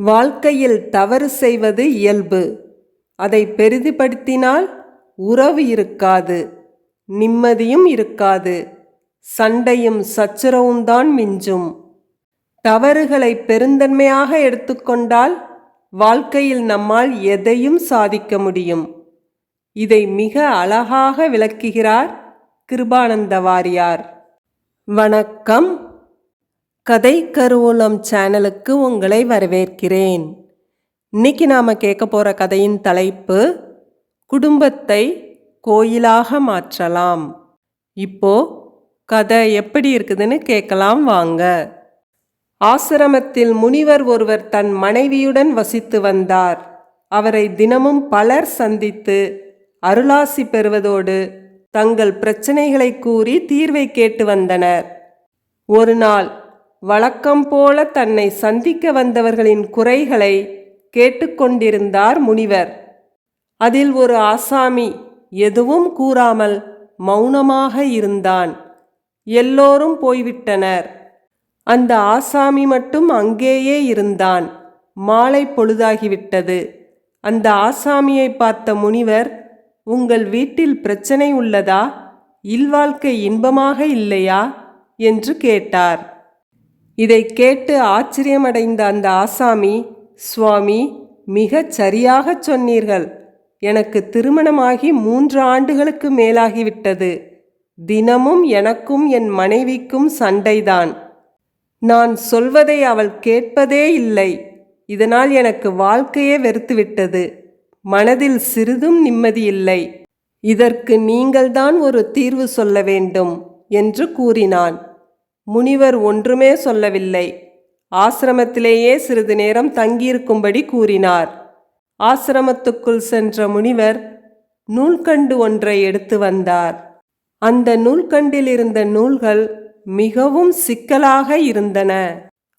வாழ்க்கையில் தவறு செய்வது இயல்பு. அதை பெரிதுபடுத்தினால் உறவு இருக்காது, நிம்மதியும் இருக்காது, சண்டையும் சச்சரவும் தான் மிஞ்சும். தவறுகளை பெருந்தன்மையாக எடுத்துக்கொண்டால் வாழ்க்கையில் நம்மால் எதையும் சாதிக்க முடியும். இதை மிக அழகாக விளக்குகிறார் கிருபானந்த வாரியார். வணக்கம். கதை கருவூலம் சேனலுக்கு உங்களை வரவேற்கிறேன். இன்னைக்கு நாம கேட்க போற கதையின் தலைப்பு குடும்பத்தை கோயிலாக மாற்றலாம். இப்போ கதை எப்படி இருக்குதுன்னு கேட்கலாம் வாங்க. ஆசிரமத்தில் முனிவர் ஒருவர் தன் மனைவியுடன் வசித்து வந்தார். அவரை தினமும் பலர் சந்தித்து அருளாசி பெறுவதோடு தங்கள் பிரச்சனைகளை கூறி தீர்வை கேட்டு வந்தனர். ஒரு நாள் வழக்கம் போல தன்னை சந்திக்க வந்தவர்களின் குறைகளை கேட்டுக்கொண்டிருந்தார் முனிவர். அதில் ஒரு ஆசாமி எதுவும் கூறாமல் மௌனமாக இருந்தான். எல்லோரும் போய்விட்டனர். அந்த ஆசாமி மட்டும் அங்கேயே இருந்தான். மாலை பொழுதாகிவிட்டது. அந்த ஆசாமியை பார்த்த முனிவர், உங்கள் வீட்டில் பிரச்சனை உள்ளதா? இல்வாழ்க்கை இன்பமாக இல்லையா என்று கேட்டார். இதை கேட்டு ஆச்சரியமடைந்த அந்த ஆசாமி, சுவாமி, மிகச் சரியாகச் சொன்னீர்கள். எனக்கு திருமணமாகி 3 ஆண்டுகளுக்கு மேலாகிவிட்டது. தினமும் எனக்கும் என் மனைவிக்கும் சண்டைதான். நான் சொல்வதை அவள் கேட்பதே இல்லை. இதனால் எனக்கு வாழ்க்கையே வெறுத்துவிட்டது. மனதில் சிறிதும் நிம்மதியில்லை. இதற்கு நீங்கள்தான் ஒரு தீர்வு சொல்ல வேண்டும் என்று கூறினான். முனிவர் ஒன்றுமே சொல்லவில்லை. ஆசிரமத்திலேயே சிறிது நேரம் தங்கியிருக்கும்படி கூறினார். ஆசிரமத்துக்குள் சென்ற முனிவர் நூல்கண்டு ஒன்றை எடுத்து வந்தார். அந்த நூல்கண்டில் இருந்த நூல்கள் மிகவும் சிக்கலாக இருந்தன.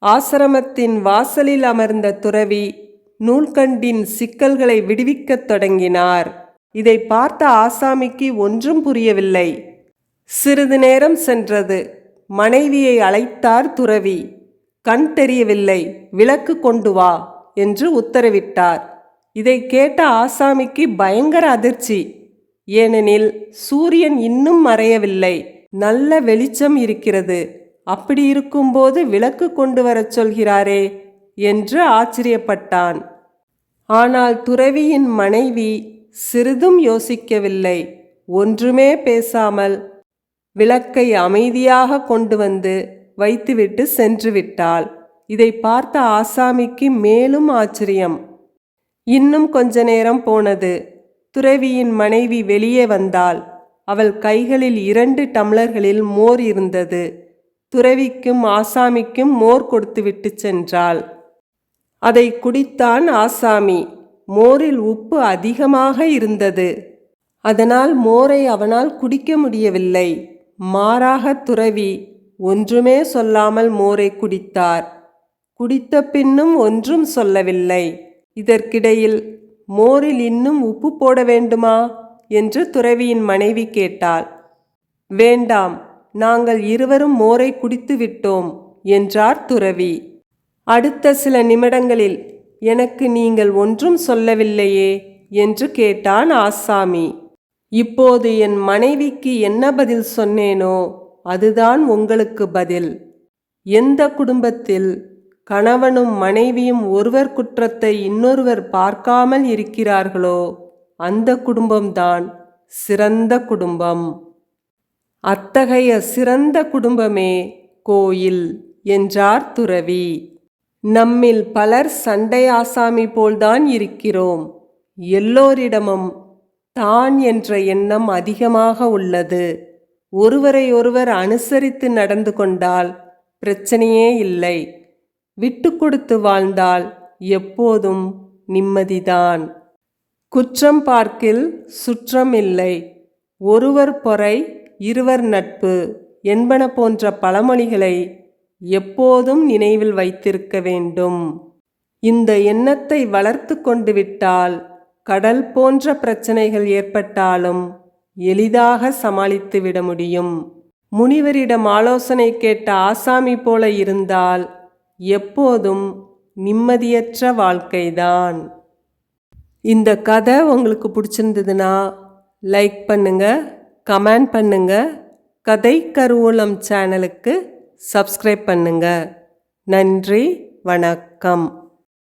ஆசிரமத்தின் வாசலில் அமர்ந்த துறவி நூல்கண்டின் சிக்கல்களை விடுவிக்கத் தொடங்கினார். இதை பார்த்த ஆசாமிக்கு ஒன்றும் புரியவில்லை. சிறிது நேரம் சென்றது. மனைவியை அழைத்தார் துறவி. கண் தெரியவில்லை, விளக்கு கொண்டு வா என்று உத்தரவிட்டார். இதை கேட்ட ஆசாமிக்கு பயங்கர அதிர்ச்சி. ஏனெனில் சூரியன் இன்னும் மறையவில்லை, நல்ல வெளிச்சம் இருக்கிறது. அப்படி இருக்கும்போது விளக்கு கொண்டு வரச் சொல்கிறாரே என்று ஆச்சரியப்பட்டான். ஆனால் துறவியின் மனைவி சிறிதும் யோசிக்கவில்லை. ஒன்றுமே பேசாமல் விளக்கை அமைதியாக கொண்டு வந்து வைத்துவிட்டு சென்று விட்டாள். இதை பார்த்த ஆசாமிக்கு மேலும் ஆச்சரியம். இன்னும் கொஞ்ச நேரம் போனது. துறவியின் மனைவி வெளியே வந்தாள். அவள் கைகளில் 2 டம்ளர்களில் மோர் இருந்தது. துறவிக்கும் ஆசாமிக்கும் மோர் கொடுத்துவிட்டு சென்றாள். அதை குடித்தான் ஆசாமி. மோரில் உப்பு அதிகமாக இருந்தது. அதனால் மோரை அவனால் குடிக்க முடியவில்லை. மாறாக துறவி ஒன்றுமே சொல்லாமல் மோரை குடித்தார். குடித்த பின்னும் ஒன்றும் சொல்லவில்லை. இதற்கிடையில், மோரில் இன்னும் உப்பு போட வேண்டுமா என்று துறவியின் மனைவி கேட்டாள். வேண்டாம், நாங்கள் இருவரும் மோரை குடித்து விட்டோம் என்றார் துறவி. அடுத்த சில நிமிடங்களில், எனக்கு நீங்கள் ஒன்றும் சொல்லவில்லையே என்று கேட்டான் ஆசாமி. இப்போது என் மனைவிக்கு என்ன பதில் சொன்னேனோ அதுதான் உங்களுக்கு பதில். எந்த குடும்பத்தில் கணவனும் மனைவியும் ஒருவர் குற்றத்தை இன்னொருவர் பார்க்காமல் இருக்கிறார்களோ அந்த குடும்பம்தான் சிறந்த குடும்பம். அத்தகைய சிறந்த குடும்பமே கோயில் என்றார் துறவி. நம்மில் பலர் சண்டை ஆசாமி போல்தான் இருக்கிறோம். எல்லோரிடமும் தான் என்ற எண்ணம் அதிகமாக உள்ளது. ஒருவரை ஒருவர் அனுசரித்து நடந்து கொண்டால் பிரச்சனையே இல்லை. விட்டு கொடுத்து வாழ்ந்தால் எப்போதும் நிம்மதிதான். குற்றம் பார்க்கில் சுற்றம் இல்லை. ஒருவர் பொறை இருவர் நட்பு என்பன போன்ற பழமொழிகளை எப்போதும் நினைவில் வைத்திருக்க வேண்டும். இந்த எண்ணத்தை வளர்த்து கொண்டு விட்டால் கடல் போன்ற பிரச்சனைகள் ஏற்பட்டாலும் எளிதாக சமாளித்து விட முடியும். முனிவரிடம் ஆலோசனை கேட்ட ஆசாமி போல இருந்தால் எப்போதும் நிம்மதியற்ற வாழ்க்கைதான். இந்த கதை உங்களுக்கு பிடிச்சிருந்ததுன்னா லைக் பண்ணுங்க, கமெண்ட் பண்ணுங்க, கதை கருவூலம் சேனலுக்கு சப்ஸ்கிரைப் பண்ணுங்க. நன்றி, வணக்கம்.